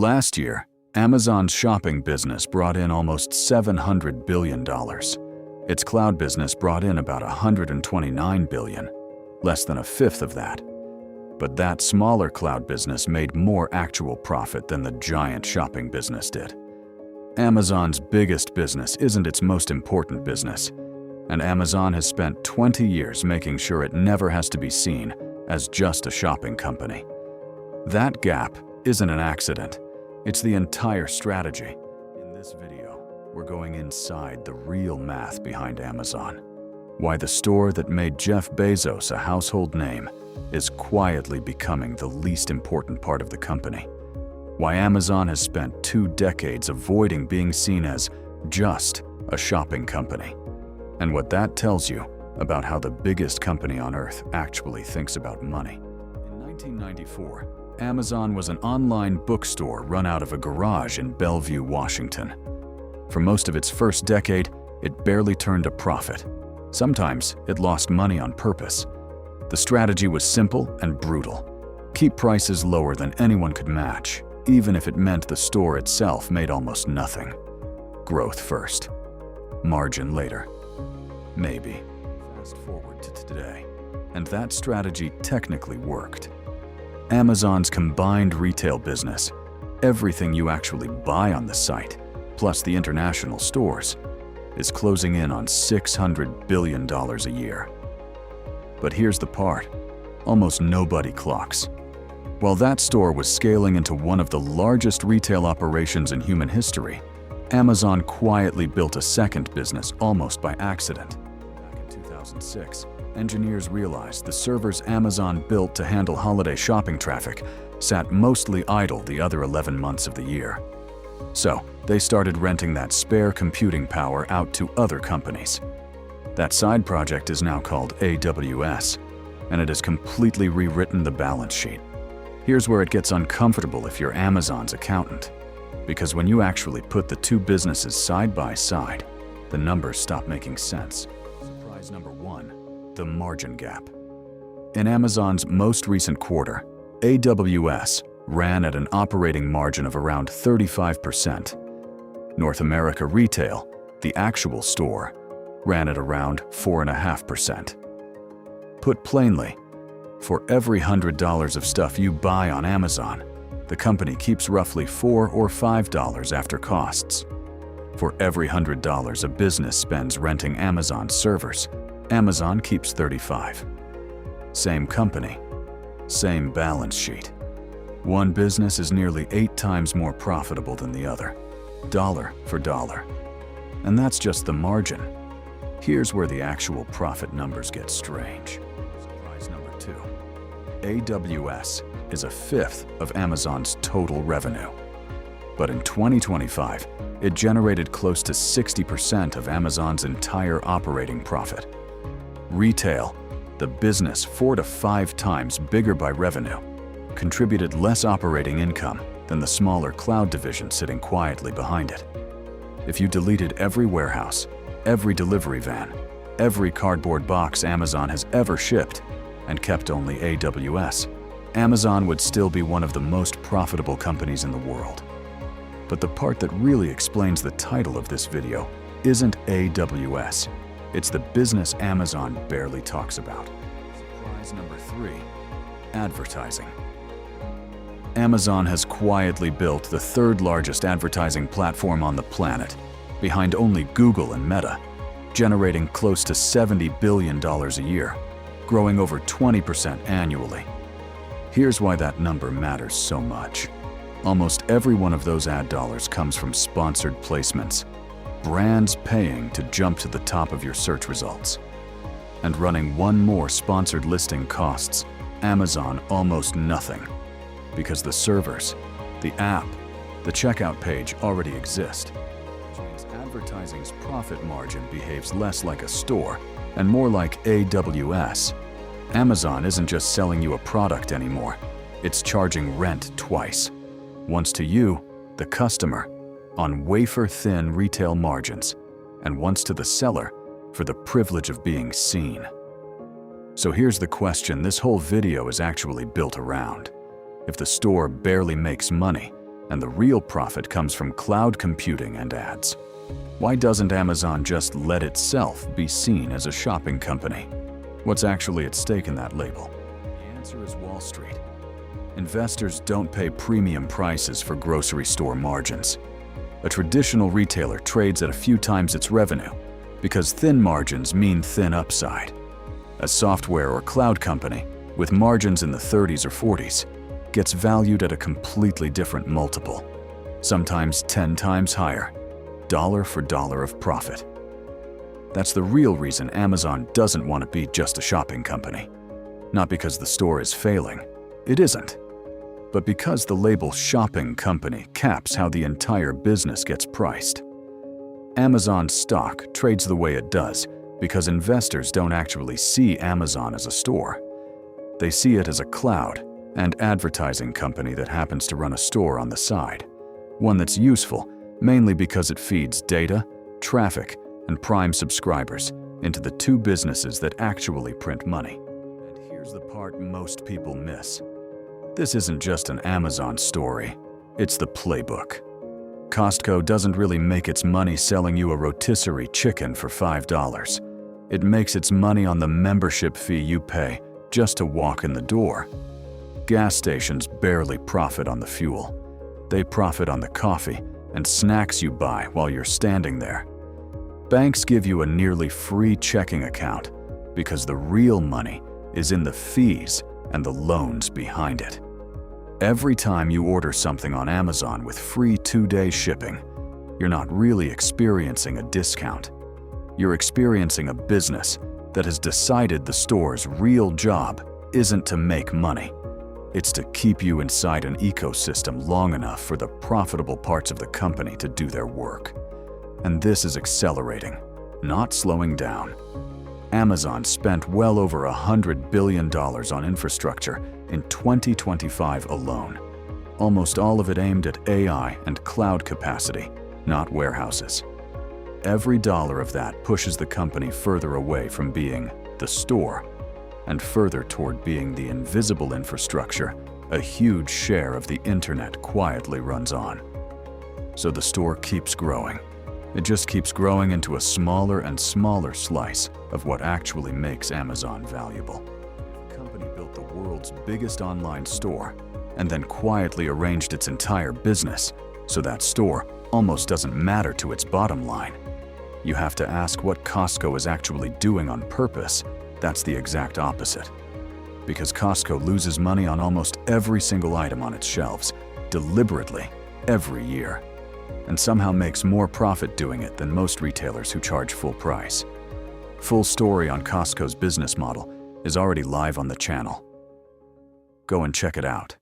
Last year, Amazon's shopping business brought in almost $700 billion. Its cloud business brought in about $129 billion, less than a fifth of that. But that smaller cloud business made more actual profit than the giant shopping business did. Amazon's biggest business isn't its most important business, and Amazon has spent 20 years making sure it never has to be seen as just a shopping company. That gap isn't an accident, it's the entire strategy. In this video, we're going inside the real math behind Amazon. Why the store that made Jeff Bezos a household name is quietly becoming the least important part of the company. Why Amazon has spent 2 decades avoiding being seen as just a shopping company. And what that tells you about how the biggest company on earth actually thinks about money. In 1994, Amazon was an online bookstore run out of a garage in Bellevue, Washington. For most of its first decade, it barely turned a profit. Sometimes it lost money on purpose. The strategy was simple and brutal. Keep prices lower than anyone could match, even if it meant the store itself made almost nothing. Growth first, margin later. Maybe. Fast forward to today, and that strategy technically worked. Amazon's combined retail business, everything you actually buy on the site, plus the international stores, is closing in on $600 billion a year. But here's the part, almost nobody clocks. While that store was scaling into one of the largest retail operations in human history, Amazon quietly built a second business almost by accident. Back in 2006, engineers realized the servers Amazon built to handle holiday shopping traffic sat mostly idle the other 11 months of the year. So, they started renting that spare computing power out to other companies. That side project is now called AWS, and it has completely rewritten the balance sheet. Here's where it gets uncomfortable if you're Amazon's accountant, because when you actually put the two businesses side by side, the numbers stop making sense. Surprise number 1, the margin gap. In Amazon's most recent quarter, AWS ran at an operating margin of around 35%. North America Retail, the actual store, ran at around 4.5%. Put plainly, for every $100 of stuff you buy on Amazon, the company keeps roughly $4 or $5 after costs. For every $100 a business spends renting Amazon servers, Amazon keeps $35. Same company, same balance sheet. One business is nearly 8 times more profitable than the other, dollar for dollar. And that's just the margin. Here's where the actual profit numbers get strange. Surprise number 2. AWS is a fifth of Amazon's total revenue. But in 2025, it generated close to 60% of Amazon's entire operating profit. Retail, the business 4 to 5 times bigger by revenue, contributed less operating income than the smaller cloud division sitting quietly behind it. If you deleted every warehouse, every delivery van, every cardboard box Amazon has ever shipped, and kept only AWS, Amazon would still be one of the most profitable companies in the world. But the part that really explains the title of this video isn't AWS. It's the business Amazon barely talks about. Surprise number 3, advertising. Amazon has quietly built the 3rd largest advertising platform on the planet, behind only Google and Meta, generating close to $70 billion a year, growing over 20% annually. Here's why that number matters so much. Almost every one of those ad dollars comes from sponsored placements, brands paying to jump to the top of your search results. And running one more sponsored listing costs Amazon almost nothing, because the servers, the app, the checkout page already exist, which means advertising's profit margin behaves less like a store and more like AWS. Amazon isn't just selling you a product anymore, it's charging rent twice. Once to you, the customer, on wafer-thin retail margins, and once to the seller for the privilege of being seen. So here's the question this whole video is actually built around. If the store barely makes money, and the real profit comes from cloud computing and ads. Why doesn't Amazon just let itself be seen as a shopping company? What's actually at stake in that label? The answer is Wall Street. Investors don't pay premium prices for grocery store margins. A traditional retailer trades at a few times its revenue because thin margins mean thin upside. A software or cloud company with margins in the 30s or 40s gets valued at a completely different multiple, sometimes 10 times higher, dollar for dollar of profit. That's the real reason Amazon doesn't want to be just a shopping company. Not because the store is failing, it isn't, but because the label shopping company caps how the entire business gets priced. Amazon's stock trades the way it does because investors don't actually see Amazon as a store. They see it as a cloud and advertising company that happens to run a store on the side, one that's useful mainly because it feeds data, traffic, and Prime subscribers into the two businesses that actually print money. And here's the part most people miss. This isn't just an Amazon story, it's the playbook. Costco doesn't really make its money selling you a rotisserie chicken for $5. It makes its money on the membership fee you pay just to walk in the door. Gas stations barely profit on the fuel. They profit on the coffee and snacks you buy while you're standing there. Banks give you a nearly free checking account because the real money is in the fees and the loans behind it. Every time you order something on Amazon with free 2-day shipping, you're not really experiencing a discount. You're experiencing a business that has decided the store's real job isn't to make money. It's to keep you inside an ecosystem long enough for the profitable parts of the company to do their work. And this is accelerating, not slowing down. Amazon spent well over $100 billion on infrastructure in 2025 alone, almost all of it aimed at AI and cloud capacity, not warehouses. Every dollar of that pushes the company further away from being the store and further toward being the invisible infrastructure a huge share of the internet quietly runs on. So the store keeps growing. It just keeps growing into a smaller and smaller slice of what actually makes Amazon valuable. If a company built the world's biggest online store and then quietly arranged its entire business so that store almost doesn't matter to its bottom line, you have to ask what Costco is actually doing on purpose. That's the exact opposite. Because Costco loses money on almost every single item on its shelves, deliberately, every year, and somehow makes more profit doing it than most retailers who charge full price. Full story on Costco's business model is already live on the channel. Go and check it out.